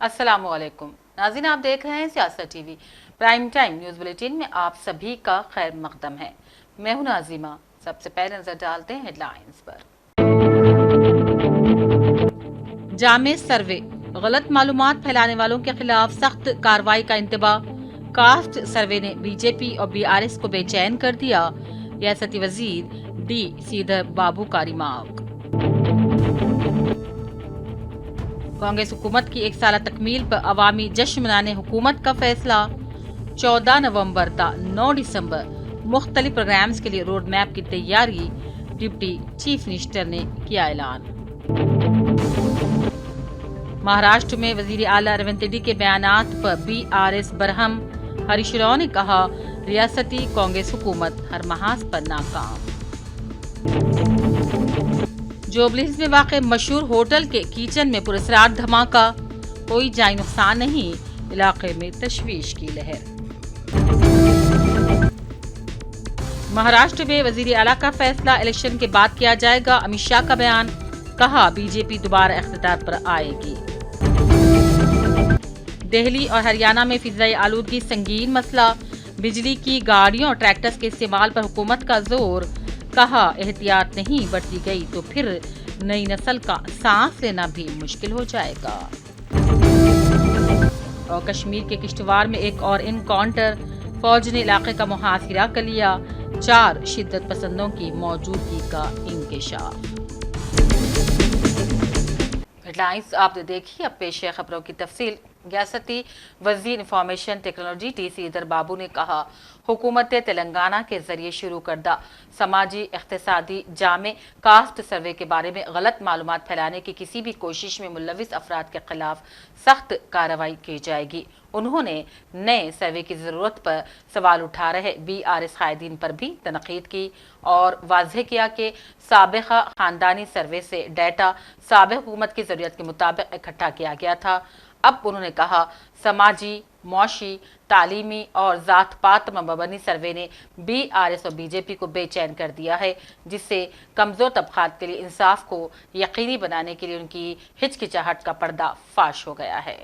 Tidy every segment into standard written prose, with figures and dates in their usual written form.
अस्सलामुअलैकुम नाज़रीन, आप देख रहे हैं सियासत TV prime time news bulletin में आप सभी का खैर मकदम है। मैं हूं नाजिमा। सबसे पहले नजर डालते हैं हेडलाइंस पर। जामे सर्वे, गलत मालूमात फैलाने वालों के खिलाफ सख्त कार्रवाई का इंतबाह। कास्ट सर्वे ने बीजेपी और बीआरएस को बेचैन कर दिया। रियासती वजीर डी सीधर बाबू का रिमार्क। कांग्रेस हुकूमत की 1 साल तकमील पर अवामी जश्न मनाने हुकूमत का फैसला। 14 नवंबर ता 9 दिसंबर मुख्तलिफ प्रोग्राम्स के लिए रोड मैप की तैयारी। डिप्टी चीफ मिनिस्टर ने किया ऐलान। महाराष्ट्र में वजीर आला रेवंत रेड्डी के बयानात पर बीआरएस बरहम। हरीश राव ने कहा, रियासती कांग्रेस हुकूमत हर महाज पर नाकाम। जोबलिंस में वाक़ मशहूर होटल के किचन में पुरस्कार धमाका, कोई जानी नुकसान नहीं, इलाके में तशवीश की लहर। महाराष्ट्र में वजीर आला का फैसला इलेक्शन के बाद किया जाएगा। अमित शाह का बयान, कहा बीजेपी दोबारा इख्तियार पर आएगी। दिल्ली और हरियाणा में फिजाई आलूदगी संगीन मसला, बिजली की गाड़ियों और ट्रैक्टर्स के इस्तेमाल पर हुकूमत का जोर। कहा एहतियात नहीं बरती गई तो फिर नई नस्ल का सांस लेना भी मुश्किल हो जाएगा। और कश्मीर के किश्तवाड़ में एक और इनकाउंटर, फौज ने इलाके का मुहासिरा कर लिया। 4 शिद्दत पसंदों की मौजूदगी का इंकशाफ। हेडलाइंस आपने देखी, अब पेश है खबरों की तफसील। रियासती वजीर इंफॉर्मेशन टेक्नोलॉजी टी सीधर बाबू ने कहा, हुकूमत तेलंगाना के जरिए शुरू करदा समाजी इख्तिसादी जामे कास्ट सर्वे के बारे में गलत मालूमात फैलाने की किसी भी कोशिश में मुलविस अफराद के खिलाफ सख्त कार्रवाई की जाएगी। उन्होंने नए सर्वे की जरूरत पर सवाल उठा रहे बीआरएस कायदीन पर भी तनकीद की और वाज़ेह किया कि साबिका खानदानी सर्वे से डाटा साबिक हुकूमत की जरूरत के मुताबिक इकट्ठा किया गया था। अब उन्होंने कहा, समाजी, मौशी, तालीमी और जात पात मबनी सर्वे ने बीआरएस और बीजेपी को बेचैन कर दिया है, जिससे कमजोर तबकात के लिए इंसाफ को यकीनी बनाने के लिए उनकी हिचकिचाहट का पर्दा फाश हो गया है।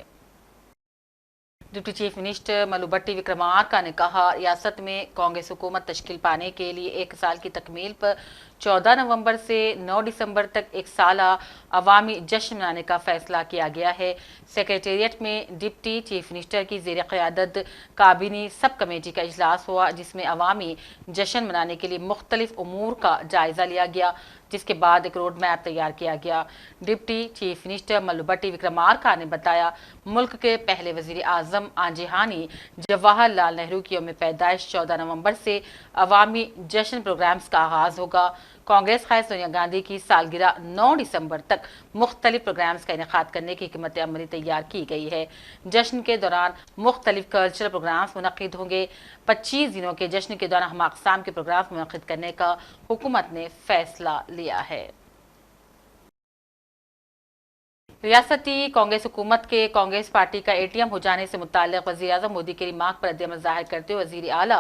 डिप्टी चीफ मिनिस्टर मल्लुभट्टी विक्रमार्का ने कहा, रियासत में कांग्रेस हुकूमत तश्कील पाने के लिए 1 साल की तकमील पर 14 नवंबर से 9 दिसंबर तक 1 साला अवामी जश्न मनाने का फैसला किया गया है। सेक्रेटेरिएट में डिप्टी चीफ मिनिस्टर की ज़ेर क़यादत काबीनी सब कमेटी का इजलास हुआ, जिसमें अवामी जश्न मनाने के लिए मुख्तलिफ उमूर का जायजा लिया गया, जिसके बाद एक रोड मैप तैयार किया गया। डिप्टी चीफ मिनिस्टर मल्लुभट्टी विक्रमार्का ने बताया, मुल्क के पहले वजीर आजम आंजेहानी जवाहरलाल नेहरू की यौम पैदाइश 14 नवंबर से अवामी जश्न प्रोग्राम्स का आगाज होगा। कांग्रेस क़ायद सोनिया गांधी की सालगिरह 9 दिसंबर तक मुख्तलिफ प्रोग्राम्स का इनेकाद करने की हिकमत अमली तैयार की गई है। जश्न के दौरान मुख्तलिफ कल्चरल प्रोग्राम्स मुनक्किद होंगे। 25 दिनों के जश्न के दौरान हम अक़साम के प्रोग्राम्स मुनक्किद करने का हुकूमत ने फैसला लिया है। रियासती कांग्रेस हुकूमत के कांग्रेस पार्टी का एटीएम हो जाने से मुताल्लिक़ वज़ीर आज़म मोदी के रिमार्क पर रद्द-ए-अमल ज़ाहिर करते हुए वज़ीर आला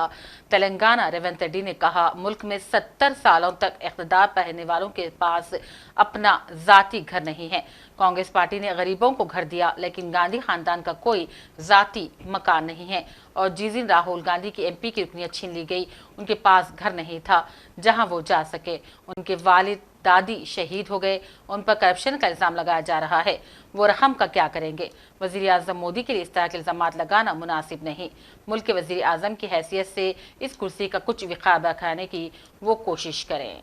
तेलंगाना रेवंत रेड्डी ने कहा, मुल्क में 70 सालों तक इक़्तिदार पर रहने वालों के पास अपना ज़ाती घर नहीं है। कांग्रेस पार्टी ने गरीबों को घर दिया, लेकिन गांधी खानदान का कोई ज़ाती मकान नहीं है। और जिस दिन राहुल गांधी की एमपी की रुकनियत छीन ली गई, उनके पास घर नहीं था जहां वो जा सके। उनके वालिद दादी शहीद हो गए, उन पर करप्शन का इल्ज़ाम लगाया जा रहा है, वो रकम का क्या करेंगे? वज़ीर आज़म मोदी के लिए इस तरह के इल्ज़ामात लगाना मुनासिब नहीं। मुल्क के वज़ीर आज़म की हैसियत से इस कुर्सी का कुछ विक़ार रखाने की वो कोशिश करें।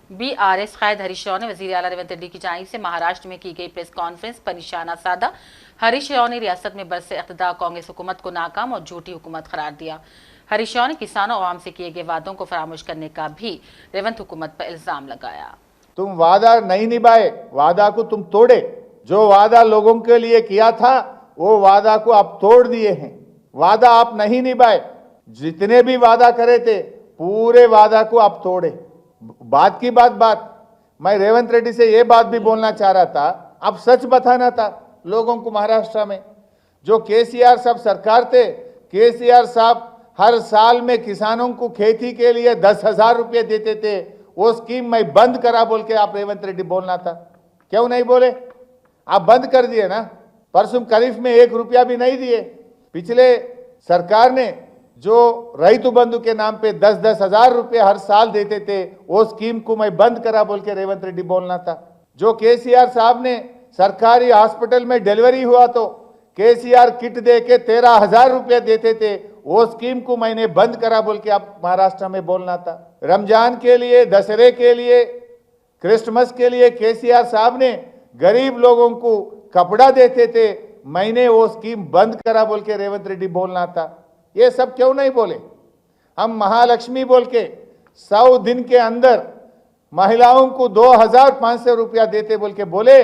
बीआरएस क़ायद हरीश राव ने वज़ीर आला रेवंत रेड्डी की जानिब से महाराष्ट्र में की गई प्रेस कॉन्फ्रेंस पर निशाना साधा। हरीश राव ने रियासत में बरसे इक़्तिदार कांग्रेस हुकूमत को नाकाम और झूठी हुकूमत करार दिया। हरीश राव ने किसानों और आवाम से किए गए वादों को फरामोश करने का भी रेवंत हुकूमत पर इल्ज़ाम लगाया। तुम वादा नहीं निभाए, वादा को तुम तोड़े। जो वादा लोगों के लिए किया था वो वादा को आप तोड़ दिए हैं। वादा आप नहीं निभाए, जितने भी वादा करे थे पूरे वादा को आप तोड़े। बात की बात मैं रेवंत रेड्डी से ये बात भी बोलना चाह रहा था, अब सच बताना था लोगों को। महाराष्ट्र में जो केसीआर साहब सरकार थे, केसीआर साहब हर साल में किसानों को खेती के लिए 10,000 रुपये देते थे, वो स्कीम मैं बंद करा बोल के आप रेवंत रेड्डी बोलना था। क्यों नहीं बोले? आप बंद कर दिए ना। परसों खरीफ में 1 रुपया भी नहीं दिए। पिछले सरकार ने जो रैतु बंधु के नाम पे 10-10 हजार रुपये हर साल देते थे, वो स्कीम को मैं बंद करा बोल के रेवंत रेड्डी बोलना था। जो केसीआर साहब ने सरकारी हॉस्पिटल में डिलीवरी हुआ तो केसीआर किट दे के 13,000 रुपये देते थे, वो स्कीम को मैंने बंद करा बोल के आप महाराष्ट्र में बोलना था। रमजान के लिए, दशहरे के लिए, क्रिसमस के लिए केसीआर साहब ने गरीब लोगों को कपड़ा देते थे, मैंने वो स्कीम बंद करा बोल के रेवंत रेड्डी बोलना था। ये सब क्यों नहीं बोले? हम महालक्ष्मी बोल के 100 दिन के अंदर महिलाओं को 2,500 रुपया देते बोल के बोले।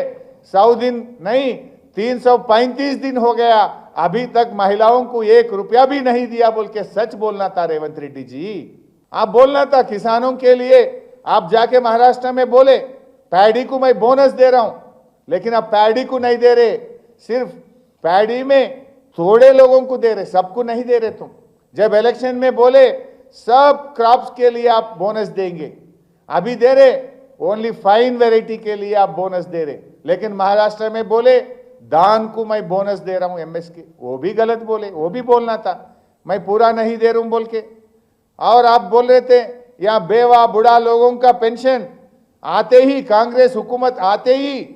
100 दिन नहीं, 335 दिन हो गया, अभी तक महिलाओं को 1 रुपया भी नहीं दिया बोल के सच बोलना था रेवंत रेड्डी जी। आप बोलना था किसानों के लिए। आप जाके महाराष्ट्र में बोले पैडी को मैं बोनस दे रहा हूं, लेकिन अब पैडी को नहीं दे रहे, सिर्फ पैडी में थोड़े लोगों को दे रहे, सबको नहीं दे रहे तुम। जब इलेक्शन में बोले सब क्रॉप्स के लिए आप बोनस देंगे, अभी दे रहे ओनली फाइन वेराइटी के लिए आप बोनस दे रहे। लेकिन महाराष्ट्र में बोले धान को मैं बोनस दे रहा हूं एमएस के, वो भी गलत बोले। वो भी बोलना था मैं पूरा नहीं दे रहा हूं बोल के। और आप बोल रहे थे यहाँ बेवा बूढ़ा लोगों का पेंशन आते ही, कांग्रेस हुकूमत आते ही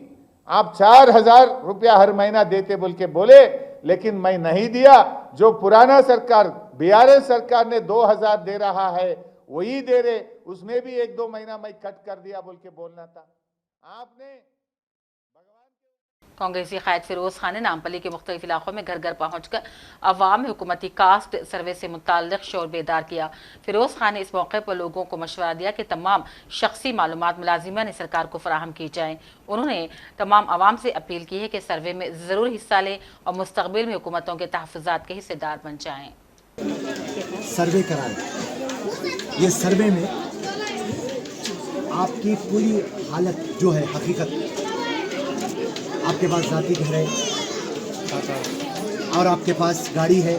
आप 4,000 रुपया हर महीना देते बोल के बोले, लेकिन मैं नहीं दिया। जो पुराना सरकार बीआरएस सरकार ने 2,000 दे रहा है वही दे रहे, उसमें भी 1-2 महीना मैं कट कर दिया बोल के बोलना था आपने। कांग्रेसी कायद फिरोज खान ने नामपल्ली के मुख्तलिफ इलाकों में घर घर पहुंचकर अवाम में हुकूमती कास्ट सर्वे से मुताल्लिक शोर बेदार किया। फिरोज खान ने इस मौके पर लोगों को मशवरा दिया कि तमाम शख्सी मालूमात मुलाजिमा ने सरकार को फराहम की जाएं। उन्होंने तमाम अवाम से अपील की है कि सर्वे में ज़रूर हिस्सा लें और मुस्तकबिल में हुकूमतों के तहफ़्फ़ुज़ात के हिस्सेदार बन जाएँ। सर्वे कराएं। ये सर्वे में आपकी पूरी हालत जो है, हकीकत, आपके पास जाती घर है और आपके पास गाड़ी है,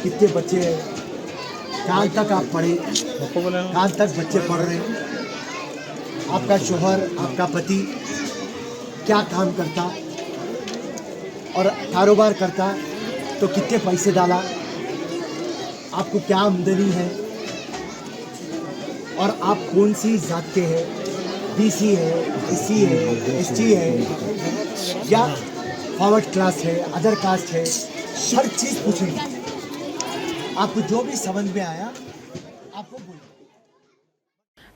कितने बच्चे हैं, कहाँ तक आप पढ़े, कहाँ तक बच्चे पढ़ रहे हैं, आपका शोहर, आपका पति क्या काम करता और कारोबार करता तो कितने पैसे डाला, आपको क्या आमदनी है और आप कौन सी जात के हैं, बीसी है, एससी है, एसटी है या फॉरवर्ड क्लास है, अदर कास्ट है, हर चीज़ पूछेंगे। आपको जो भी समझ में आया आपको बोलिए।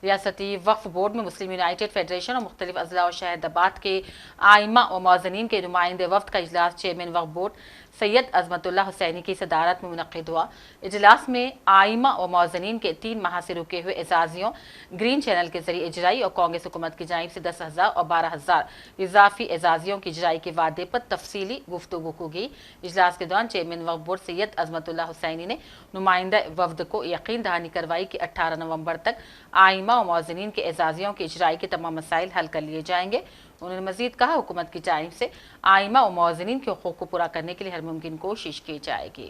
रियासती वक्फ बोर्ड में मुस्लिम यूनाइटेड फेडरेशन और मुख्तलिफ अजला और शहदाबाद के आइमा व मौज़नीन के नुमाइंदे वफ्द का इजलास चेयरमैन वक्फ बोर्ड सैयद अजमतुल्लाह हुसैनी की सदारत में मुनक़्क़िद हुआ। इजलास में आइमा व मौज़नीन के 3 माह से रुके हुए एजाजियों ग्रीन चैनल के जरिए इजराई और कांग्रेस हुकूमत की जानिब से 10,000 और 12,000 इजाफी एजाजियों की इजराई के वादे पर तफसीली गुफ्तगू की। इजलास के दौरान चेयरमैन वक्फ बोर्ड सैयद अजमतुल्लाह हुसैनी ने नुमाइंदा वफ्द को यकीन दहानी करवाई कि 18 नवंबर तक आइमा और मौज़नीन के एजाजियों की इजराई के तमाम मसाइल हल कर लिए जाएंगे। उन्होंने मजीद कहा हुकूमत की जानिब से आइमा और मौज़नीन के हुकूक को पूरा करने के लिए हर मुमकिन कोशिश की जाएगी।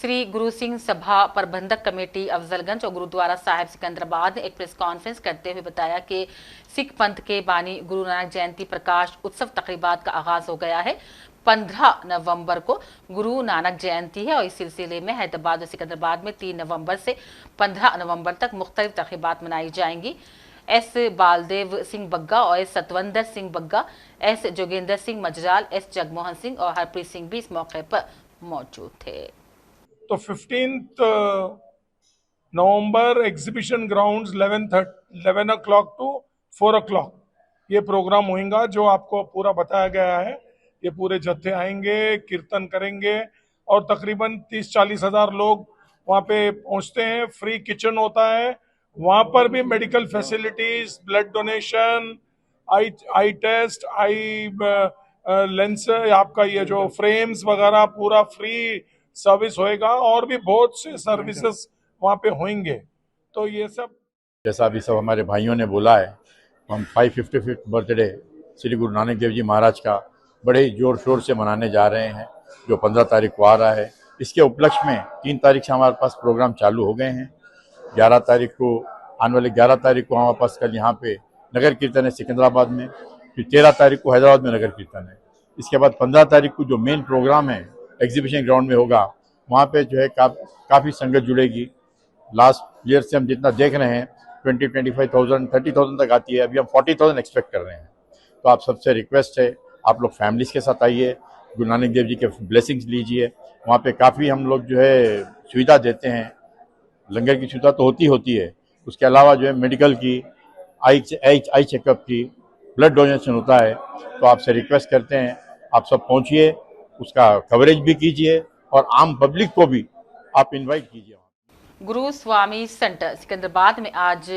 श्री गुरु सिंह सभा प्रबंधक कमेटी अफजलगंज और गुरुद्वारा साहिब सिकंदराबाद ने एक प्रेस कॉन्फ्रेंस करते हुए बताया कि सिख पंथ के बानी गुरु नानक जयंती प्रकाश उत्सव तकरीबात का आगाज हो गया है। 15 नवंबर को गुरु नानक जयंती है और इस सिलसिले में हैदराबाद और सिकंदराबाद में 3 नवंबर से 15 नवंबर तक मुख्तलिफ तकरीबात मनाई जाएंगी। एस बालदेव सिंह बग्गा और S Satwinder Singh Bagga, S Joginder Singh Majral, S Jagmohan Singh और हरप्रीत सिंह भी इस मौके पर मौजूद थे। तो 15 नवंबर exhibition grounds 11 o'clock to 4 o'clock ये प्रोग्राम होगा जो आपको पूरा बताया गया है। ये पूरे जत्थे आएंगे, कीर्तन करेंगे और तकरीबन 30-40 हज़ार लोग वहाँ पे पहुँचते हैं। फ्री किचन होता है, वहाँ पर भी मेडिकल फैसिलिटीज, ब्लड डोनेशन, आई टेस्ट, आई लेंस, आपका ये जो फ्रेम्स वगैरह पूरा फ्री सर्विस होएगा और भी बहुत से सर्विसेज वहाँ पे होंगे। तो ये सब जैसा अभी सब हमारे भाइयों ने बोला है, हम 555th बर्थडे श्री गुरु नानक देव जी महाराज का बड़े ही जोर शोर से मनाने जा रहे हैं, जो 15 तारीख को आ रहा है। इसके उपलक्ष्य में 3 तारीख से हमारे पास प्रोग्राम चालू हो गए हैं। 11 तारीख को, आने वाले 11 तारीख को हमारे पास कल यहाँ पे नगर कीर्तन है सिकंदराबाद में, फिर 13 तारीख को हैदराबाद में नगर कीर्तन है। इसके बाद 15 तारीख को जो मेन प्रोग्राम है एग्जीबिशन ग्राउंड में होगा, वहाँ पे जो है काफ़ी संगत जुड़ेगी। लास्ट ईयर से हम जितना देख रहे हैं 25,000 30,000 तक आती है, अभी हम 40,000 एक्सपेक्ट कर रहे हैं। तो आप सबसे रिक्वेस्ट है, आप लोग फैमिलीज के साथ आइए, गुरु नानक देव जी के ब्लेसिंग्स लीजिए। वहाँ पे काफ़ी हम लोग जो है सुविधा देते हैं, लंगर की सुविधा तो होती है, उसके अलावा जो है मेडिकल की, आई चेकअप की, ब्लड डोनेशन होता है। तो आपसे रिक्वेस्ट करते हैं आप सब पहुँचिए, उसका कवरेज भी कीजिए और आम पब्लिक को भी आप इन्वाइट कीजिए। गुरु स्वामी सेंटर सिकंदराबाद में आज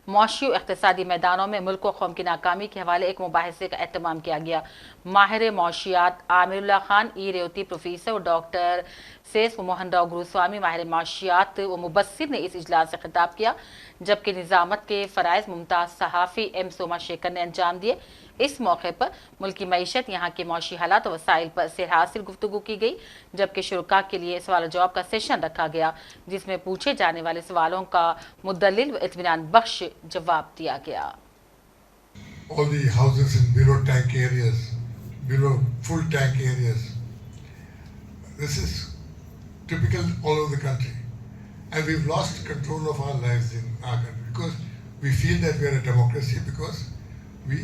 मौशियो इख्तिसादी मैदानों में मुल्क व कौम की नाकामी के हवाले एक मुबाहिसे का एहतमाम किया गया। माहिर मौशियात आमिरुल्लाह खान ई रेवती, प्रोफेसर और डॉक्टर सेस मोहन राव गुरुस्वामी माहिर मौशियात व मुबस्सिर ने इस इजलास से खिताब किया, जबकि निजामत के फ़राइज़ मुमताज़ सहाफ़ी एम सोमा शेखर ने अंजाम दिए। इस मौके पर मुल्की मईशत, यहाँ के मौशी हालात और वसाइल पर सिरहासिल गुफ्तगू की गई, जबकि शुरका के लिए सवाल जवाब का सेशन रखा गया, जिसमें पूछे जाने वाले सवालों का मुद्दलिल व इत्मीनान बख्श जवाब दिया गया। All the houses in below tank areas, below full tank areas. This is typical all over the country. And we've lost control of our lives in our country because we feel that we are a democracy because we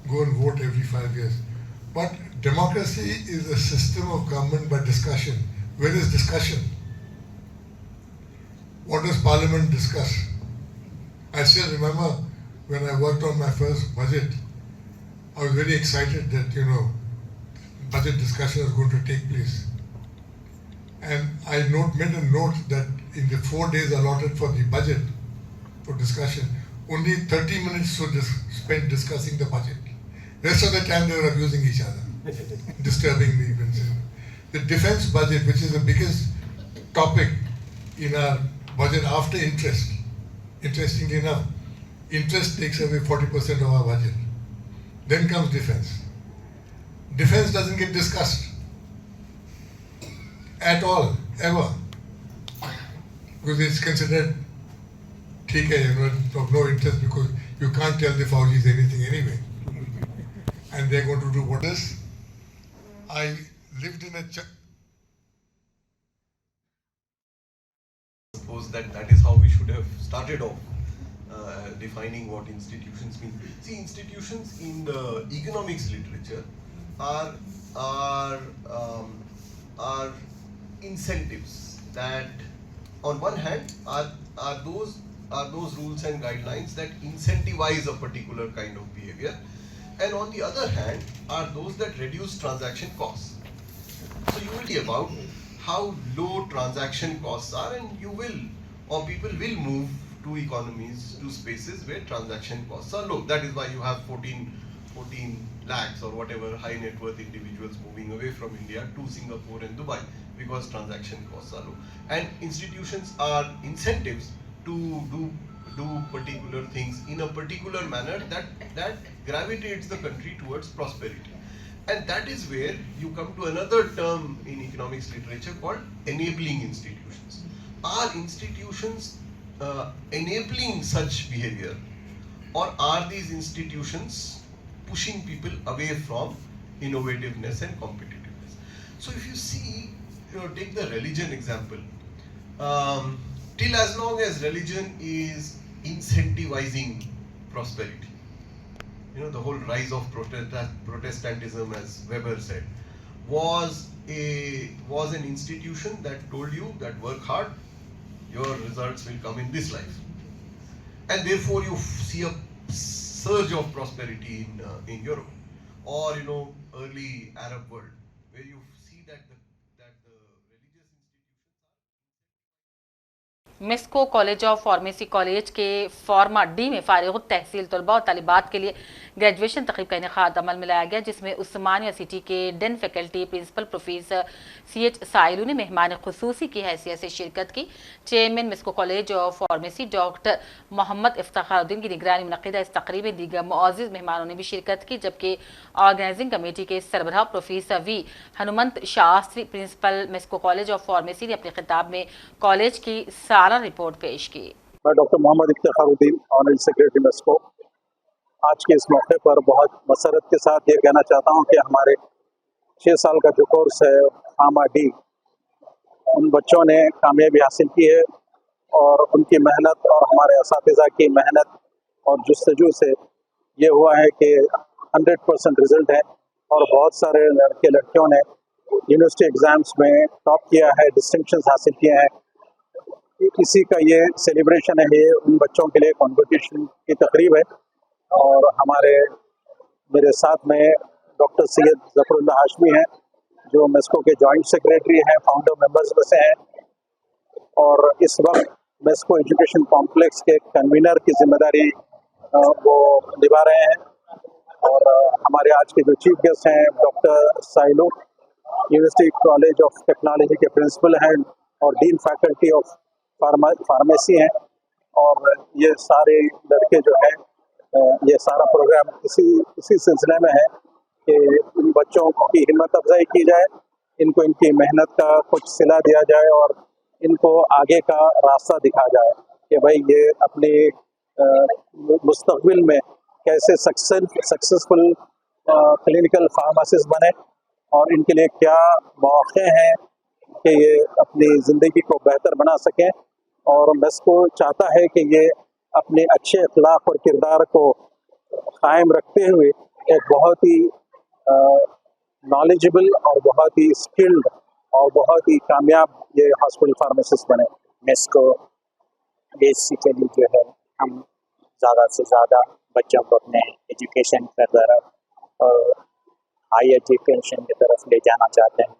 go and vote every 5 years. But democracy is a system of government by discussion. Where is discussion? What does Parliament discuss? I still remember when I worked on my first budget, I was very excited that, budget discussion was going to take place. And I made a note that in the 4 days allotted for the budget, for discussion, only 30 minutes were spent discussing the budget. Rest of the time they were abusing each other, disturbing me. The defense budget, which is the biggest topic in our budget after interest, interestingly enough, interest takes away 40% of our budget. Then comes defense. Defense doesn't get discussed at all, ever. Because it's considered of no interest because you can't tell the Faulis anything anyway. And they're going to do what is. I lived in a suppose that is how we should have started off. Defining what institutions mean. See, institutions in the economics literature are incentives that, on one hand, are those rules and guidelines that incentivize a particular kind of behavior, and on the other hand, are those that reduce transaction costs. So you will be about how low transaction costs are, and people will move to economies, to spaces where transaction costs are low. That is why you have 14 lakhs or whatever high net worth individuals moving away from India to Singapore and Dubai, because transaction costs are low. And institutions are incentives to do particular things in a particular manner that gravitates the country towards prosperity. And that is where you come to another term in economics literature called enabling institutions. Are institutions enabling such behavior, or are these institutions pushing people away from innovativeness and competitiveness? So if you see, take the religion example. Till as long as religion is incentivizing prosperity, the whole rise of Protestantism, as Weber said, was an institution that told you that work hard, your results will come in this life, and therefore you see a surge of prosperity in Europe, or early Arab world, where you see that the religious institutions. MESCO college of pharmacy college के pharma D में फारिग तहसील तलबा और तालिबात के लिए graduation तकरीब का इनेकाद अमल में लाया गया, जिसमें उस्मान यूनिवर्सिटी के dean faculty principal professor CH Sailu ने मेहमान खुसूसी की हैसियत से शिरकत की। Chairman MESCO college of pharmacy doctor Mohammed Iftaruddin की निगरानी में मुनक़िदा इस तकरीब में दीगर मुअज़्ज़िज़ मेहमानों ने भी शिरकत की, जबकि ऑर्गेनाइजिंग कमेटी के सरबराह professor V Hanumanth Shastri principal MESCO college of pharmacy ने अपने खिताब में कॉलेज की सालाना रिपोर्ट पेश की। मैं doctor Mohammed Iftaruddin, honorary secretary मेस्को। आज के इस मौके पर बहुत मसरत के साथ ये कहना चाहता हूँ कि हमारे 6 साल का जो कोर्स है फार्मा डी, उन बच्चों ने कामयाबी हासिल की है और उनकी मेहनत और हमारे असातिज़ा की मेहनत और जुस्तजू से ये हुआ है कि 100% रिजल्ट है और बहुत सारे लड़के लड़कियों ने यूनिवर्सिटी एग्ज़ाम्स में टॉप किया है, डिस्टिंक्शंस हासिल किए हैं। इसी का ये सेलिब्रेशन है, ये उन बच्चों के लिए कॉन्वोकेशन की तकरीब है। और मेरे साथ में डॉक्टर सैयद ज़फ़रुल्लाह हाशमी हैं, जो मेस्को के जॉइंट सेक्रेटरी हैं, फाउंडर मेंबर्स में से हैं और इस वक्त मेस्को एजुकेशन कॉम्प्लेक्स के कन्वीनर की जिम्मेदारी वो निभा रहे हैं। और हमारे आज के जो चीफ गेस्ट हैं doctor silo, university college of technology के प्रिंसिपल हैं और डीन फैकल्टी ऑफ फार्मेसी हैं। और ये सारे लड़के जो हैं, ये सारा प्रोग्राम इसी सिलसिले में है कि इन बच्चों की हिम्मत अफजाई की जाए, इनको इनकी मेहनत का कुछ सिला दिया जाए और इनको आगे का रास्ता दिखा जाए कि भाई ये अपने मुस्तकबिल में कैसे सक्सेसफुल क्लिनिकल फार्मासिस्ट बने और इनके लिए क्या मौके हैं कि ये अपनी ज़िंदगी को बेहतर बना सकें। और मेस्को चाहता है कि ये अपने अच्छे अखलाक और किरदार को कायम रखते हुए एक बहुत ही नॉलेजेबल और बहुत ही स्किल्ड और बहुत ही कामयाब ये हॉस्पिटल फार्मासिस्ट बने। मेस्को बेसिकली जो है हम ज़्यादा से ज़्यादा बच्चों को अपने एजुकेशन की तरफ और हाई एजुकेशन की तरफ ले जाना चाहते हैं,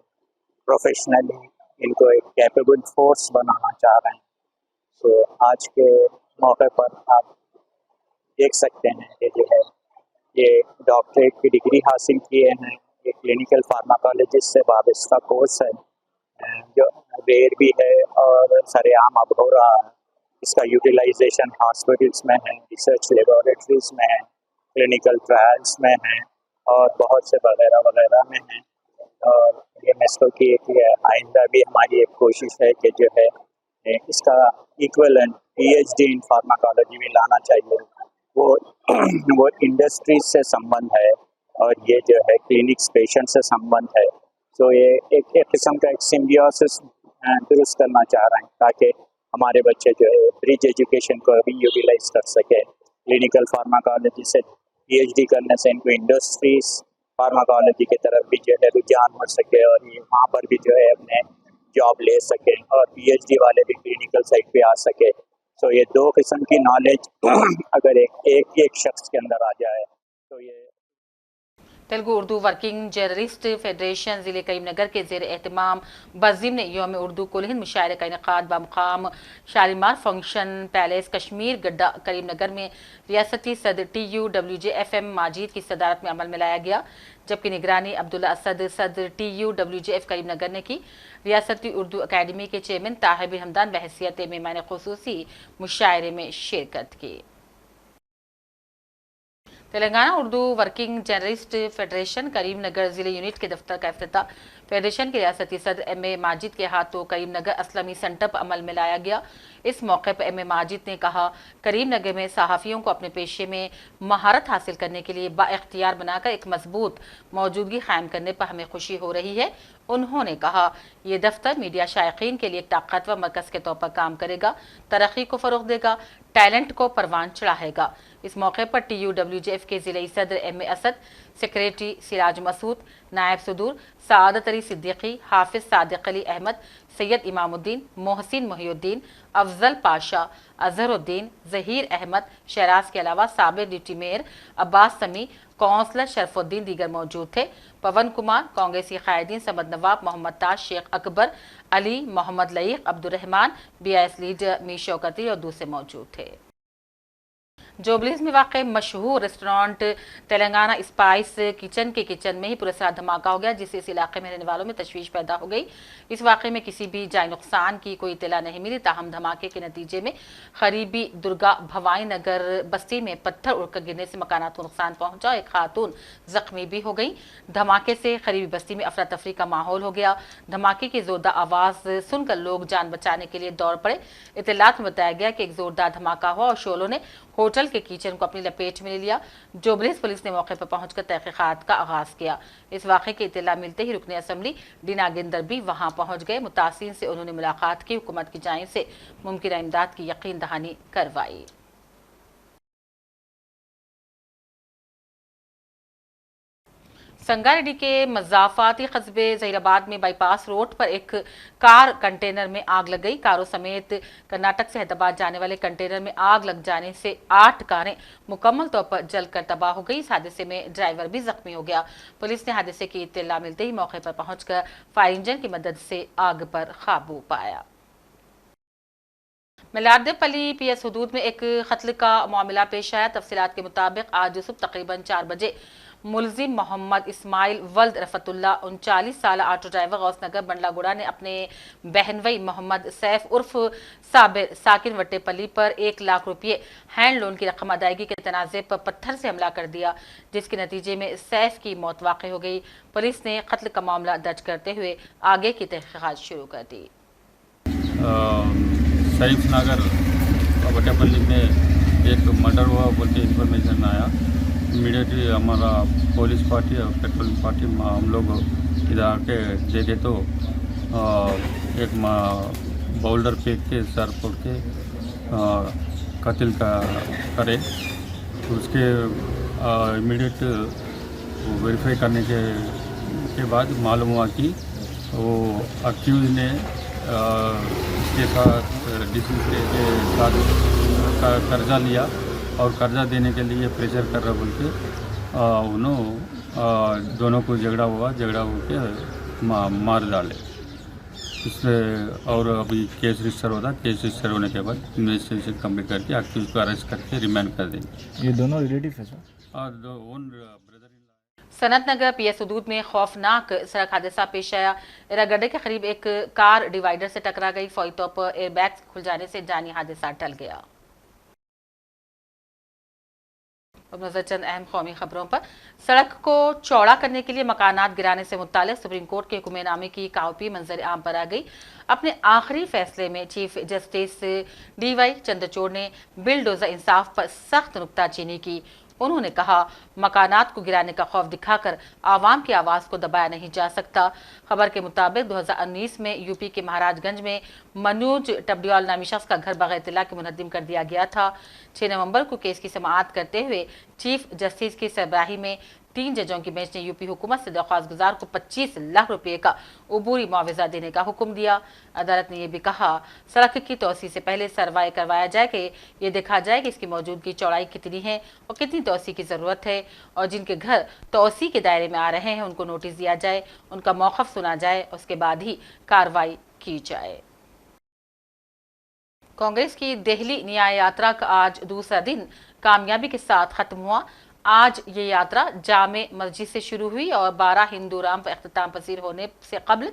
प्रोफेशनली इनको एक कैपेबल फोर्स बनाना चाह रहे हैं। तो आज के मौके पर आप देख सकते हैं कि जो है ये डॉक्टरेट की डिग्री हासिल किए हैं, ये क्लिनिकल फार्माकोलॉजिस्ट से वाबस्ता कोर्स है जो रेयर भी है और सरेआम अब हो रहा है। इसका यूटिलाइजेशन हॉस्पिटल्स में है, रिसर्च लेबोरेटरीज में है, क्लिनिकल ट्रायल्स में है और बहुत से वगैरह वगैरह में है। और ये मेस्को की आइंदा भी हमारी एक कोशिश है कि जो है इसका इक्विवेलेंट PhD इन फार्माकोलॉजी में लाना चाहिए। वो इंडस्ट्रीज से संबंध है और ये जो है क्लिनिक्स पेशेंट से संबंध है। तो ये एक किस्म का एक सिम्बियोसिस दुरुस्त करना चाह रहे हैं ताकि हमारे बच्चे जो है ब्रिज एजुकेशन को भी यूटिलाइज कर सके। क्लिनिकल फार्माकोलॉजी से PhD करने से इनको इंडस्ट्रीज फार्माकोलॉजी की तरफ भी जो है रुझान बढ़ सके और ये वहाँ पर भी जो है अपने जॉब ले सके और PhD वाले भी क्लिनिकल साइड पे आ सके। तो ये दो किस्म की नॉलेज अगर एक शख्स के अंदर आ जाए तो ये Telugu Urdu working journalist federation ज़िले करीमनगर के ज़ेर एहतमाम बज़ीम ने यौम उर्दू कुल हिंद मुशायरे का इनेकाद बमुकाम शालीमार फंक्शन पैलेस कश्मीर गड्ढा करीमनगर में रियासती सदर TUWJFM माजिद की सदारत में अमल में लाया गया, जबकि निगरानी अब्दुल्ला असद सदर TUWJF करीमनगर ने की। रियासती उर्दू अकेडमी के चेयरमैन ताहिर बिन हमदान बहसियत मेहमान खुसूसी मुशायरे में शिरकत की। Telangana Urdu working journalist federation Karimnagar ज़िले यूनिट के दफ्तर का इफ्तिताह फेडरेशन के रियासती सदर MA माजिद के हाथों करीमनगर असलमी सेंटर पर अमल में लाया गया। इस मौके पर MA माजिद ने कहा, करीमनगर में सहाफ़ियों को अपने पेशे में महारत हासिल करने के लिए बाइख्तियार बनाकर एक मजबूत मौजूदगी कायम करने पर हमें खुशी हो रही है। उन्होंने कहा, ये दफ्तर मीडिया शायकीन के लिए एक ताकतवर मरकज़ के तौर पर काम करेगा, तरक्की को फ़रोग़ देगा, टैलेंट को परवान चढ़ाएगा। इस मौके पर TUWJF के ज़िले सदर MA असद, सेक्रेटरी सिराज मसूद, नायब सदूर सादत अली सिद्दीकी, हाफिज सादिक अली अहमद, सैयद इमामुद्दीन, मोहसिन मोहिउद्दीन, अफजल पाशा, अजहरुद्दीन, जहीर अहमद, शहराज के अलावा साबिर डिप्टी मेयर अब्बास समी, काउंसलर शरफुद्दीन दीगर मौजूद थे। पवन कुमार, कांग्रेसी कायदीन समद नवाब, मोहम्मद ताज, शेख अकबर, अली, मोहम्मद लईक, अब्दुर्रहमान, BIS लीडर मीर शौकती और दूसरे मौजूद थे। जोबलीज में वाक़ मशहूर रेस्टोरेंट तेलंगाना स्पाइस किचन के किचन में ही पुरस्कार धमाका हो गया, जिससे इस इलाके में रहने वालों में तशवीश पैदा हो गई। इस वाक़े में किसी भी जाय नुकसान की कोई इत्तला नहीं मिली, ताहम धमाके के नतीजे में करीबी दुर्गा भवानी नगर बस्ती में पत्थर उड़कर गिरने से मकानात को नुकसान पहुंचा। एक खातून जख्मी भी हो गई। धमाके से करीबी बस्ती में अफरा तफरी का माहौल हो गया। धमाके की जोरदार आवाज़ सुनकर लोग जान बचाने के लिए दौड़ पड़े। इत्तलात में बताया गया कि एक जोरदार धमाका हुआ और शोलों ने होटल के कीचड़ को अपनी लपेट में ले लिया। जोबलिस पुलिस ने मौके पर पहुंचकर तहकीकात का आगाज किया। इस वाक़े की इत्तला मिलते ही रुकने असम्बली डी नागेंद्र भी वहां पहुंच गए। मुतासिरीन से उन्होंने मुलाकात की, हुकूमत की जानिब से मुमकिन इमदाद की यकीन दहानी करवाई। संगारेड्डी के मजाफाती कस्बे जहीराबाद में बाईपास रोड पर एक कार कंटेनर में आग लग गई। कारों समेत कर्नाटक से हैदराबाद जाने वाले कंटेनर में आग लग जाने से 8 कारें मुकम्मल तौर पर जलकर तबाह हो गई। इस हादसे में ड्राइवर भी जख्मी हो गया। पुलिस ने हादसे की इत्तला मिलते ही मौके पर पहुंचकर फायर इंजन की मदद से आग पर काबू पाया। मलारदेपल्ली पीएस हदूद में एक कत्ल का मामला पेश आया। तफसीलात के मुताबिक आज सुबह तकरीबन 4 बजे मुलजिम मोहम्मद इस्माइल वल्द रफतुल्ला 39 साल ऑटो ड्राइवर गौसनगर बंडलागुड़ा ने अपने बहनवई मोहम्मद सैफ उर्फ साबिर साकिन वट्टेपल्ली पर 1 लाख रुपये हैंड लोन की रकम अदायगी के तनाज़े पर पत्थर से हमला कर दिया, जिसके नतीजे में सैफ की मौत वाक़ हो गई। पुलिस ने कत्ल का मामला दर्ज करते हुए आगे की तहकीकात शुरू कर दी। शरीफ नगर वट्टेपल्ली में एक मर्डर हुआ बोल के इन्फॉर्मेशन आया। इमीडिएटली हमारा पुलिस पार्टी और पेट्रोलिंग पार्टी हम लोग इधर आके देखे तो एक बोल्डर फेंक के सर फोड़ के कत्ल का करे। उसके इमीडिएट वेरीफाई करने के बाद मालूम हुआ कि वो अक्यूज ने इसके साथ डिसिप्लिन के साथ कर्जा लिया और कर्जा देने के लिए प्रेशर कर रहा बोल के उन्होंने दोनों को झगड़ा हुआ, झगड़ा होकर मार डाले इससे। और अभी केस रजिस्टर होता, केस रजिस्टर होने के बाद इन्वेस्टिगेशन कंप्लीट करके एक्यूज को अरेस्ट करके रिमांड कर देंगे। ये दोनों रिलेटिव है sir? Own brother. Sanath Nagar PS हदूद में खौफनाक सड़क हादसा पेश आया। इरागड्डे के करीब एक कार डिवाइडर से टकरा गई। फौरी तौर पर एयरबैग्स खुल जाने से जानी हादसा टल गया। अब नजर चंद अहम कौमी खबरों पर। सड़क को चौड़ा करने के लिए मकानात गिराने से मुताल्लिक सुप्रीम कोर्ट के हुक्मनामे की कॉपी मंजर आम पर आ गई। अपने आखिरी फैसले में चीफ जस्टिस DY चंद्रचूड़ ने बिलडोजर इंसाफ पर सख्त नुक्ताचीनी की। उन्होंने कहा, मकानात को गिराने का खौफ दिखाकर आवाम की आवाज़ को दबाया नहीं जा सकता। खबर के मुताबिक 2019 में यूपी के महाराजगंज में मनोज टबडियाल नामी शख्स का घर बगैर इत्तला के मुनद्दिम कर दिया गया था। 6 नवंबर को केस की समाअत करते हुए चीफ जस्टिस की सरबराही में 3 जजों की बेंच ने यूपी हुकूमत से दरख्वास्त गुजार को 25 लाख रुपए का उबूरी मुआवजा देने का हुक्म दिया। अदालत ने यह भी कहा, सड़क की तोसी से पहले सर्वे करवाया जाए कि ये देखा जाए कि इसकी मौजूदगी चौड़ाई कितनी है और कितनी तोसी की ज़रूरत है, और जिनके घर तोसी के दायरे में आ रहे हैं उनको नोटिस दिया जाए, उनका मौक़िफ़ सुना जाए, उसके बाद ही कार्रवाई की जाए। कांग्रेस की दिल्ली न्याय यात्रा का आज दूसरा दिन कामयाबी के साथ खत्म हुआ। आज ये यात्रा जामे मस्जिद से शुरू हुई और 12 हिंदू राम पर अख्तिताम पसीर होने से कबल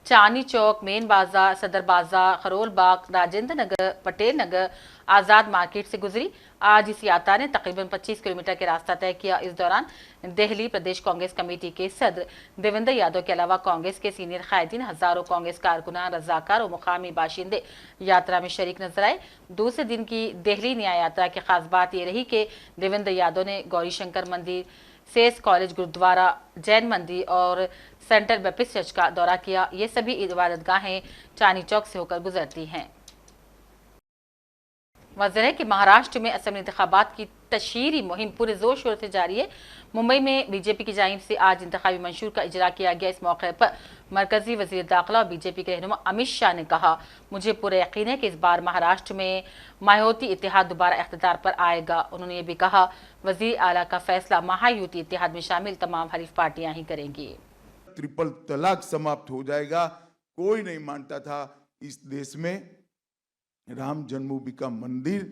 चांदनी चौक, मेन बाजार, सदर बाजार, खरोल बाग, राजेंद्र नगर, पटेल नगर, आज़ाद मार्केट से गुजरी। आज इस यात्रा ने तकरीबन 25 किलोमीटर के रास्ता तय किया। इस दौरान दिल्ली प्रदेश कांग्रेस कमेटी के सदर देवेंद्र यादव के अलावा कांग्रेस के सीनियर कायदीन, हजारों कांग्रेस कारकुनान, रजाकार और मुकामी बाशिंदे यात्रा में शरीक नजर आए। दूसरे दिन की दिल्ली न्याय यात्रा की खास बात यह रही कि देवेंद्र यादव ने गौरी शंकर मंदिर, सेस कॉलेज, गुरुद्वारा, जैन मंदिर और सेंट्रल बैप्टिस्ट चर्च का दौरा किया। ये सभी इबादतगाहें चांदनी चौक से होकर गुजरती हैं। वाज़ेह है कि महाराष्ट्र में असेंबली इंतखाबात की तशहीरी मुहिम पूरे जोर शोर से जारी है। मुंबई में बीजेपी की जानिब से आज इंतखाबी मंशूर का इजरा किया गया। इस मौके पर मरकजी वजीर दाखिला और बीजेपी के रहनुमा अमित शाह ने कहा, मुझे पूरा यकीन है कि इस बार महाराष्ट्र में महायुति इत्तेहाद दोबारा इख्तियार पर आएगा। उन्होंने ये भी कहा, वजीर आला का फैसला महायुति इत्तेहाद में शामिल तमाम हरीफ पार्टियां ही करेंगी। ट्रिपल तलाक समाप्त हो जाएगा। कोई नहीं मानता था इस देश में राम जन्मभूमि का मंदिर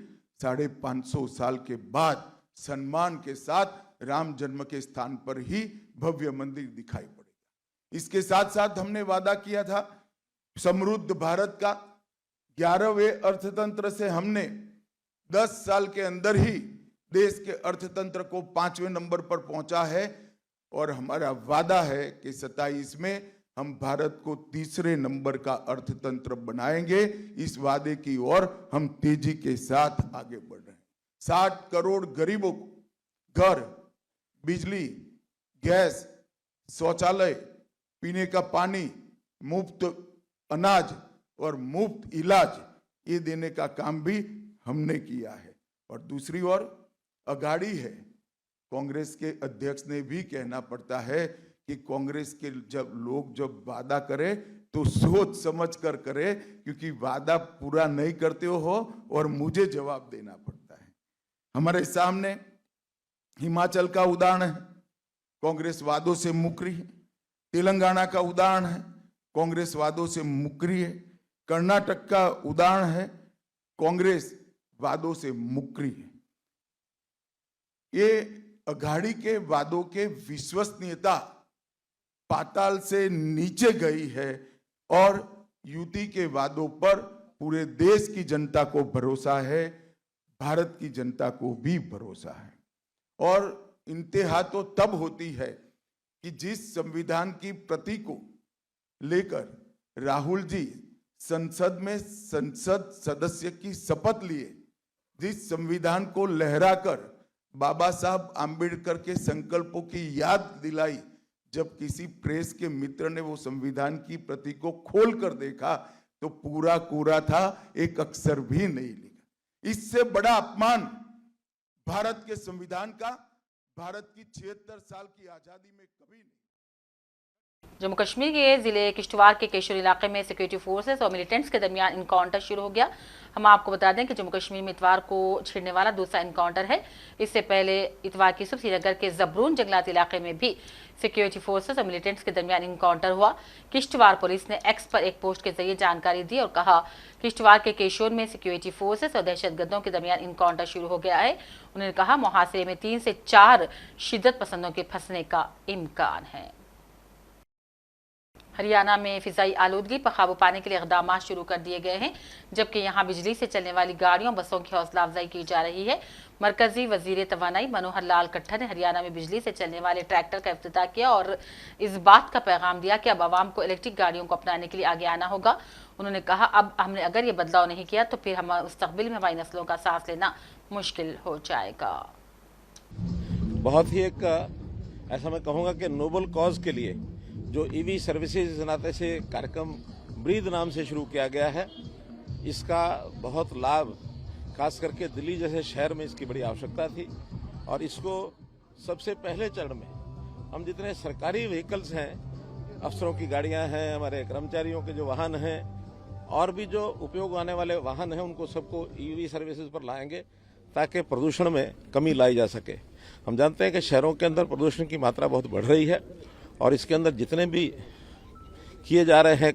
550 साल के बाद सम्मान के साथ राम जन्म के स्थान पर ही भव्य मंदिर दिखाई पड़ेगा। इसके साथ साथ हमने वादा किया था समृद्ध भारत का। 11वें अर्थतंत्र से हमने 10 साल के अंदर ही देश के अर्थतंत्र को 5वें नंबर पर पहुंचा है, और हमारा वादा है कि 27 में हम भारत को 3रे नंबर का अर्थतंत्र बनाएंगे। इस वादे की ओर हम तेजी के साथ आगे बढ़ रहे हैं। 60 करोड़ गरीबों को घर, बिजली, गैस, शौचालय, पीने का पानी, मुफ्त अनाज और मुफ्त इलाज ये देने का काम भी हमने किया है। और दूसरी ओर अगाड़ी है, कांग्रेस के अध्यक्ष ने भी कहना पड़ता है कि कांग्रेस के जब वादा करे तो सोच समझ कर करे, क्योंकि वादा पूरा नहीं करते हो और मुझे जवाब देना पड़ता है। हमारे सामने हिमाचल का उदाहरण है, कांग्रेस वादों से मुकरी है। तेलंगाना का उदाहरण है, कांग्रेस वादों से मुकरी है। कर्नाटक का उदाहरण है, कांग्रेस वादों से मुकरी है। ये अघाड़ी के वादों के विश्वसनीयता पाताल से नीचे गई है और युति के वादों पर पूरे देश की जनता को भरोसा है, भारत की जनता को भी भरोसा है। और इंतहा तो तब होती है कि जिस संविधान की प्रति को लेकर राहुल जी संसद में संसद सदस्य की शपथ लिए, जिस संविधान को लहराकर बाबा साहब आम्बेडकर के संकल्पों की याद दिलाई, जब किसी प्रेस के मित्र ने वो संविधान की प्रति को खोल कर देखा तो पूरा कोरा था, एक अक्षर भी नहीं लिखा। इससे बड़ा अपमान भारत के संविधान का भारत की 76 साल की आजादी में कभी नहीं। जम्मू कश्मीर के जिले किश्तवाड़ के केशोर इलाके में सिक्योरिटी फोर्सेस और मिलिटेंट्स के दरमियान इनकाउंटर शुरू हो गया। हम आपको बता दें कि जम्मू कश्मीर में इतवार को छिड़ने वाला दूसरा इनकाउंटर है। इससे पहले इतवार की सुबह श्रीनगर के जबरून जंगलात इलाके में भी सिक्योरिटी फोर्सेस और मिलिटेंट्स के दरमियान इनकाउंटर हुआ। किश्तवाड़ पुलिस ने एक्स पर एक पोस्ट के जरिए जानकारी दी और कहा किश्तवाड़ के केशोर में सिक्योरिटी फोर्सेस और दहशतगर्दों के दरमियान इनकाउंटर शुरू हो गया है। उन्होंने कहा मुहासरे में 3 से 4 शिद्दत पसंदों के फंसने का इम्कान है। हरियाणा में फिजाई आलूदगी पर काबू पाने के लिए इक़दाम शुरू कर दिए गए हैं, जबकि यहां बिजली से चलने वाली गाड़ियों बसों की हौसला अफजाई की जा रही है। मरकजी वजीर तवानाई मनोहर लाल खट्टर ने हरियाणा में बिजली से चलने वाले ट्रैक्टर का इफ्तिताह किया और इस बात का पैगाम दिया कि अब आवाम को इलेक्ट्रिक गाड़ियों को अपनाने के लिए आगे आना होगा। उन्होंने कहा अब हमने अगर ये बदलाव नहीं किया तो फिर हम मुस्तकबिल में हमारी नस्लों का सांस लेना मुश्किल हो जाएगा। बहुत ही एक ऐसा मैं कहूँगा कि नोबल कॉज के लिए जो ईवी सर्विसेज नाते से कार्यक्रम ब्रीद नाम से शुरू किया गया है, इसका बहुत लाभ खास करके दिल्ली जैसे शहर में इसकी बड़ी आवश्यकता थी। और इसको सबसे पहले चरण में हम जितने सरकारी व्हीकल्स हैं, अफसरों की गाड़ियां हैं, हमारे कर्मचारियों के जो वाहन हैं और भी जो उपयोग आने वाले वाहन हैं, उनको सबको ईवी सर्विसेज पर लाएंगे ताकि प्रदूषण में कमी लाई जा सके। हम जानते हैं कि शहरों के अंदर प्रदूषण की मात्रा बहुत बढ़ रही है और इसके अंदर जितने भी किए जा रहे हैं,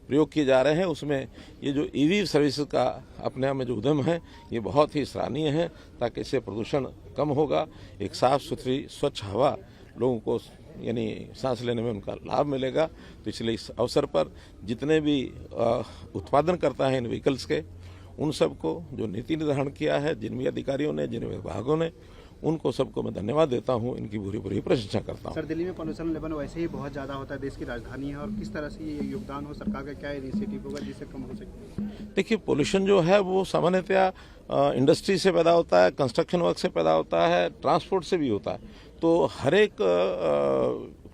प्रयोग किए जा रहे हैं, उसमें ये जो ईवी सर्विसेज का अपने आप में जो उद्यम है ये बहुत ही सराहनीय है, ताकि इससे प्रदूषण कम होगा, एक साफ सुथरी स्वच्छ हवा लोगों को यानी सांस लेने में उनका लाभ मिलेगा। तो इसलिए इस अवसर पर जितने भी उत्पादन करता है इन व्हीकल्स के, उन सबको जो नीति निर्धारण किया है, जिन भी अधिकारियों ने, जिन विभागों ने, उनको सबको मैं धन्यवाद देता हूं, इनकी पूरी प्रशंसा करता हूं। सर, दिल्ली में पॉल्यूशन लेवल वैसे ही बहुत ज़्यादा होता है, देश की राजधानी है, और किस तरह से ये योगदान हो, सरकार का क्या इनिशिएटिव होगा जिससे कम हो सके? देखिए, पोल्यूशन जो है वो सामान्यतया इंडस्ट्री से पैदा होता है, कंस्ट्रक्शन वर्क से पैदा होता है, ट्रांसपोर्ट से भी होता है। तो हर एक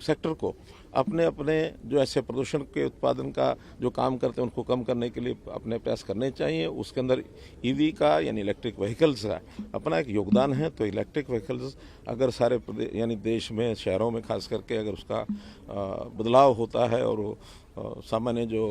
सेक्टर को अपने अपने जो ऐसे प्रदूषण के उत्पादन का जो काम करते हैं उनको कम करने के लिए अपने प्रयास करने चाहिए। उसके अंदर ईवी का यानी इलेक्ट्रिक व्हीकल्स का अपना एक योगदान है। तो इलेक्ट्रिक व्हीकल्स अगर सारे यानी देश में, शहरों में खास करके अगर उसका बदलाव होता है और सामान्य जो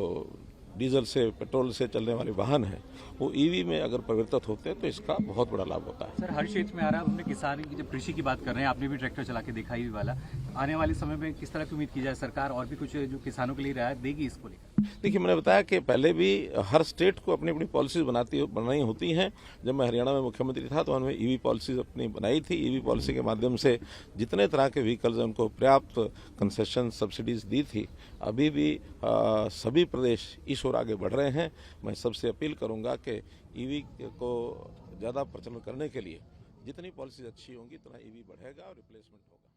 डीजल से, पेट्रोल से चलने वाले वाहन हैं वो ईवी में अगर परिवर्तित होते हैं तो इसका बहुत बड़ा लाभ होता है। सर, हर क्षेत्र में आ रहा है, हमने किसान की जब कृषि की बात कर रहे हैं, आपने भी ट्रैक्टर चला के देखा ईवी वाला, आने वाले समय में किस तरह की उम्मीद की जाए, सरकार और भी कुछ जो किसानों के लिए राहत देगी इसको लेकर? देखिए, मैंने बताया कि पहले भी हर स्टेट को अपनी अपनी पॉलिसीज बनाई होती हैं। जब मैं हरियाणा में मुख्यमंत्री था तो हमने ईवी पॉलिसीज अपनी बनाई थी। ईवी पॉलिसी के माध्यम से जितने तरह के व्हीकल्स हैं उनको पर्याप्त कंसेशन, सब्सिडीज दी थी। अभी भी सभी प्रदेश इस ओर आगे बढ़ रहे हैं। मैं सबसे अपील करूंगा कि ईवी को ज़्यादा प्रचलन करने के लिए जितनी पॉलिसीज अच्छी होंगी उतना ईवी बढ़ेगा और रिप्लेसमेंट होगा।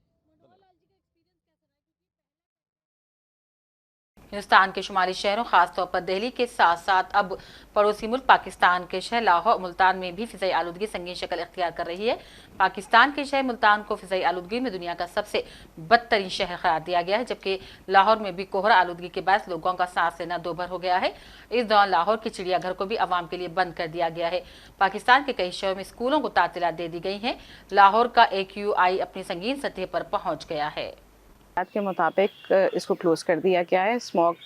हिंदुस्तान के शुमाली शहरों खासतौर पर दिल्ली के साथ साथ अब पड़ोसी मुल्क पाकिस्तान के शहर लाहौर मुल्तान में भी फिजाई आलूदगी संगीन शक्ल इख्तियार कर रही है। पाकिस्तान के शहर मुल्तान को फिजाई आलूदगी में दुनिया का सबसे बदतरीन शहर करार दिया गया है, जबकि लाहौर में भी कोहरा आलूदगी के बाद लोगों का सांस लेना दोभर हो गया है। इस दौरान लाहौर के चिड़ियाघर को भी आवाम के लिए बंद कर दिया गया है। पाकिस्तान के कई शहरों में स्कूलों को तातीलात दे दी गई हैं। लाहौर का AQI अपनी संगीन सतह पर पहुंच गया है। बात के मुताबिक इसको क्लोज़ कर दिया गया है। स्मॉग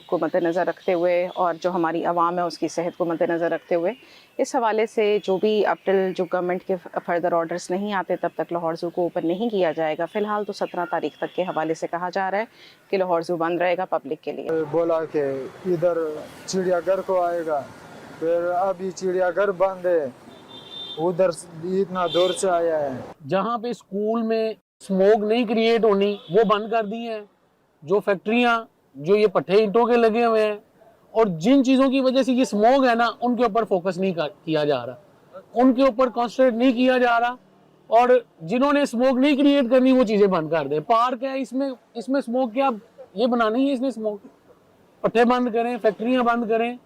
को मद्देनज़र रखते हुए और जो हमारी आवाम है उसकी सेहत को मद्देनज़र रखते हुए इस हवाले से जो भी अब तक जो गवर्नमेंट के फर्दर ऑर्डर्स नहीं आते तब तक लाहौर ज़ू को ओपन नहीं किया जाएगा। फ़िलहाल तो 17 तारीख तक के हवाले से कहा जा रहा है कि लाहौर ज़ू बंद रहेगा पब्लिक के लिए। बोला कि इधर चिड़ियाघर को आएगा, फिर अभी चिड़ियाघर बंद है, उधर इतना दूर से आया है। जहाँ पे स्कूल में स्मोक नहीं क्रिएट होनी वो बंद कर दी है। जो फैक्ट्रियाँ जो ये पट्टे ईंटों के लगे हुए हैं और जिन चीज़ों की वजह से ये स्मोक है ना उनके ऊपर फोकस नहीं किया जा रहा, उनके ऊपर कॉन्सेंट्रेट नहीं किया जा रहा और जिन्होंने स्मोक नहीं क्रिएट करनी वो चीज़ें बंद कर दे। पार्क है, इसमें स्मोक क्या ये बनानी है, इसने स्मोक पट्टे बंद करें, फैक्ट्रियाँ बंद करें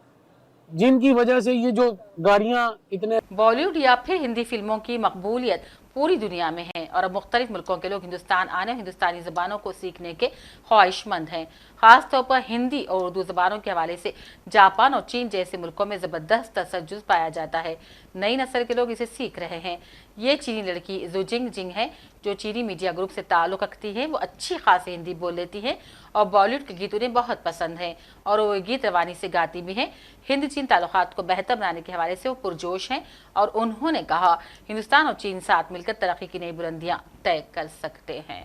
जिनकी वजह से ये जो गाड़ियाँ इतने। बॉलीवुड या फिर हिंदी फिल्मों की मकबूलियत पूरी दुनिया में है और अब मुख्तलिफ मुल्कों के लोग हिंदुस्तान आने और हिंदुस्तानी ज़बानों को सीखने के ख्वाहिशमंद हैं। ख़ासतौर पर हिंदी और उर्दू ज़बानों के हवाले से जापान और चीन जैसे मुल्कों में ज़बरदस्त तसज्जुद पाया जाता है। नई नस्ल के लोग इसे सीख रहे हैं। ये चीनी लड़की जू जिंग है जो चीनी मीडिया ग्रुप से ताल्लुक़ रखती है। वो अच्छी खासी हिंदी बोल लेती है और बॉलीवुड के गीत उन्हें बहुत पसंद हैं और वो गीत रवानी से गाती भी हैं। हिंद चीन ताल्लुकात को बेहतर बनाने के हवाले से वो पुरजोश हैं और उन्होंने कहा हिंदुस्तान और चीन साथ मिलकर तरक्की की नई बुलंदियां तय कर सकते हैं।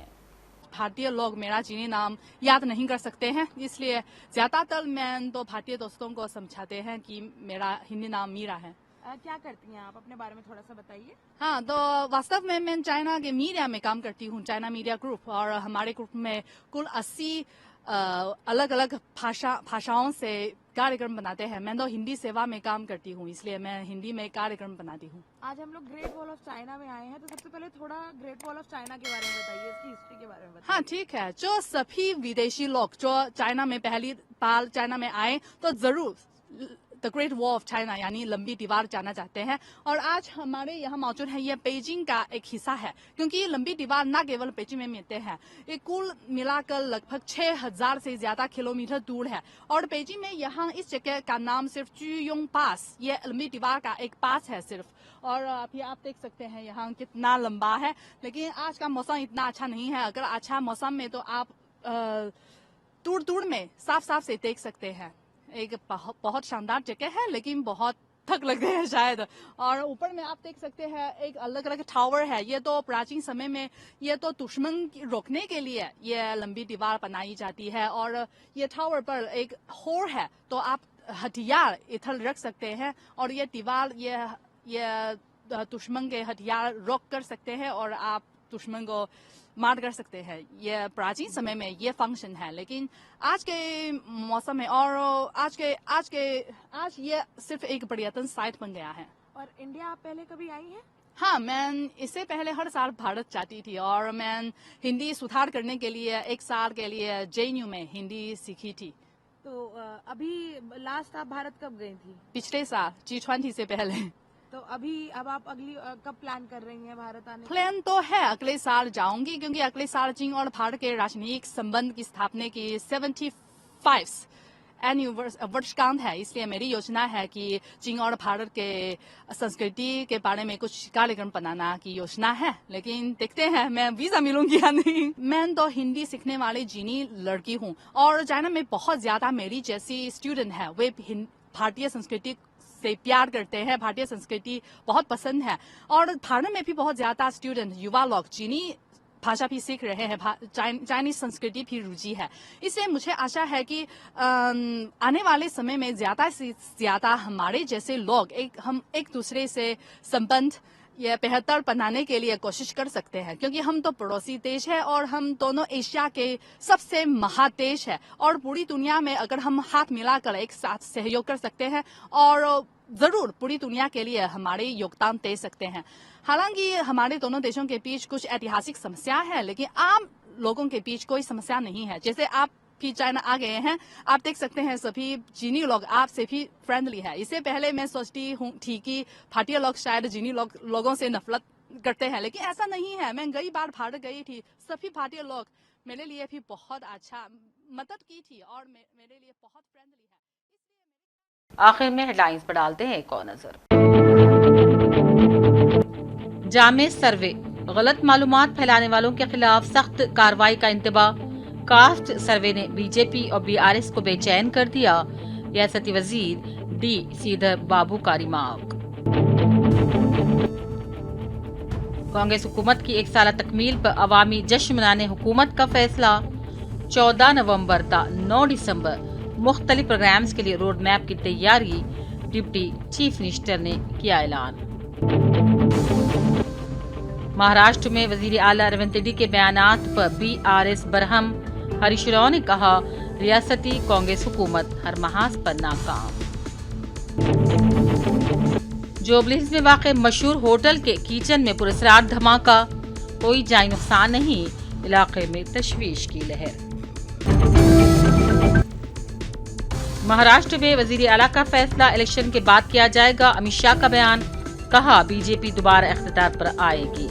भारतीय लोग मेरा चीनी नाम याद नहीं कर सकते हैं, इसलिए ज्यादातर मैं तो भारतीय दोस्तों को समझाते हैं कि मेरा हिंदी नाम मीरा है। क्या करती हैं आप, अपने बारे में थोड़ा सा बताइए। हाँ, तो वास्तव में मैं चाइना के मीडिया में काम करती हूँ, चाइना मीडिया ग्रुप, और हमारे ग्रुप में कुल 80 अलग अलग भाषाओं से कार्यक्रम बनाते हैं। मैं तो हिंदी सेवा में काम करती हूँ, इसलिए मैं हिंदी में कार्यक्रम बनाती हूँ। आज हम लोग ग्रेट वॉल ऑफ चाइना में आए हैं, तो सबसे पहले थोड़ा ग्रेट वॉल ऑफ चाइना के बारे में बताइए, इसकी हिस्ट्री के बारे में बताइए। हाँ ठीक है, जो सभी विदेशी लोग जो चाइना में पहली बार चाइना में आए तो जरूर the great wall of China यानी लंबी दीवार जाना चाहते हैं। और आज हमारे यहाँ मौजूद है, ये बीजिंग का एक हिस्सा है, क्योंकि ये लंबी दीवार न केवल बीजिंग में मिलते हैं, ये कुल मिलाकर लगभग 6000 से ज्यादा किलोमीटर दूर है। और बीजिंग में यहाँ इस जगह का नाम सिर्फ जुयोंग पास, ये लंबी दीवार का एक पास है सिर्फ। और अभी आप देख सकते हैं यहाँ कितना लंबा है, लेकिन आज का मौसम इतना अच्छा नहीं है। अगर अच्छा मौसम में तो आप दूर दूर में साफ साफ से देख सकते हैं। एक बहुत शानदार जगह है, लेकिन बहुत थक लगते हैं शायद। और ऊपर में आप देख सकते हैं एक अलग अलग टावर है। ये तो प्राचीन समय में ये तो दुश्मन रोकने के लिए ये लंबी दीवार बनाई जाती है। और ये टावर पर एक होर है, तो आप हथियार इधर रख सकते हैं और ये दीवार ये दुश्मन के हथियार रोक कर सकते हैं और आप दुश्मन को मार कर सकते हैं। ये प्राचीन समय में ये फंक्शन है, लेकिन आज के मौसम में और आज ये सिर्फ एक पर्यटन साइट बन गया है। और इंडिया आप पहले कभी आई हैं? हाँ, मैं इससे पहले हर साल भारत जाती थी और मैं हिंदी सुधार करने के लिए 1 साल के लिए JNU में हिंदी सीखी थी। तो अभी लास्ट आप भारत कब गई थी? पिछले साल G20 से पहले। तो अब आप अगली कब प्लान कर रही हैं भारत आने का? प्लान तो है अगले साल जाऊंगी, क्योंकि अगले साल चीन और भारत के राजनीतिक संबंध की स्थापना की 75 वर्षगांठ है। इसलिए मेरी योजना है कि चीन और भारत के संस्कृति के बारे में कुछ कार्यक्रम बनाना की योजना है, लेकिन देखते हैं मैं वीजा मिलूंगी या नहीं। मैं तो हिंदी सीखने वाली चीनी लड़की हूँ और चाइना में बहुत ज्यादा मेरी जैसी स्टूडेंट है, वे भारतीय संस्कृति से प्यार करते हैं, भारतीय संस्कृति बहुत पसंद है। और भारत में भी बहुत ज्यादा स्टूडेंट युवा लोग चीनी भाषा भी सीख रहे हैं, चाइनीज संस्कृति भी रुचि है। इससे मुझे आशा है कि आने वाले समय में ज्यादा से ज्यादा हमारे जैसे लोग हम एक दूसरे से संबंध ये बेहतर बनाने के लिए कोशिश कर सकते हैं, क्योंकि हम तो पड़ोसी देश है और हम दोनों एशिया के सबसे महादेश है। और पूरी दुनिया में अगर हम हाथ मिलाकर एक साथ सहयोग कर सकते हैं और जरूर पूरी दुनिया के लिए हमारे योगदान दे सकते हैं। हालांकि हमारे दोनों देशों के बीच कुछ ऐतिहासिक समस्या है, लेकिन आम लोगों के बीच कोई समस्या नहीं है। जैसे आप कि चाइना आ गए हैं। आप देख सकते हैं सभी चीनी लोग आपसे भी फ्रेंडली है। इससे पहले मैं सोचती थी कि भारतीय लोग शायद चीनी लोगों से नफरत करते हैं, लेकिन ऐसा नहीं है। मैं कई बार भारत गई थी, सभी भारतीय लोग मेरे लिए भी बहुत अच्छा मदद की थी और मेरे लिए बहुत फ्रेंडली है। आखिर में हेडलाइंस पर डालते हैं एक और नजर। जामे सर्वे, गलत मालूमात फैलाने वालों के खिलाफ सख्त कार्रवाई का इंतबाह। कास्ट सर्वे ने बीजेपी और बीआरएस को बेचैन कर दिया। रियासती वजीर डी श्रीधर बाबू का रिमार्क। कांग्रेस हुकूमत की 1 साल तकमील पर अवामी जश्न मनाने हुकूमत का फैसला। 14 नवंबर ता 9 दिसंबर मुख्तलिफ प्रोग्राम्स के लिए रोड मैप की तैयारी। डिप्टी चीफ मिनिस्टर ने किया ऐलान। महाराष्ट्र में वजीर आला रविंद्र रेड्डी के बयानात पर बीआरएस बरहम। हरीश राव ने कहा रियासती कांग्रेस हुकूमत हर महाज पर नाकाम। जोबलिंस में वाक़े मशहूर होटल के किचन में पुरस्कार धमाका, कोई जानी नुकसान नहीं, इलाके में तशवीश की लहर। महाराष्ट्र में वजीर आला का फैसला, इलेक्शन के बाद किया जाएगा। अमित शाह का बयान, कहा बीजेपी दोबारा इख्तियार पर आएगी।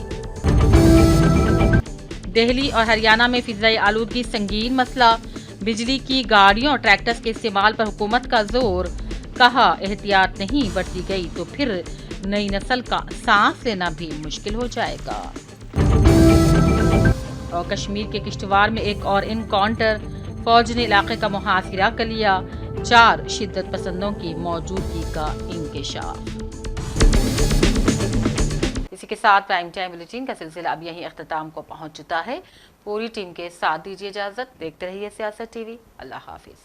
दिल्ली और हरियाणा में फिजाई आलूदगी संगीन मसला, बिजली की गाड़ियों और ट्रैक्टर्स के इस्तेमाल पर हुकूमत का जोर। कहा एहतियात नहीं बरती गई तो फिर नई नस्ल का सांस लेना भी मुश्किल हो जाएगा। और कश्मीर के किश्तवाड़ में एक और इनकाउंटर, फौज ने इलाके का मुहासिरा कर लिया। 4 शिद्दत पसंदों की मौजूदगी का इंकशाफ। इसी के साथ प्राइम टाइम बुलेटिन का सिलसिला अब यहीं अख्ताम को पहुंच चुका है। पूरी टीम के साथ दीजिए इजाजत। देखते रहिए सियासत टीवी। अल्लाह हाफिज।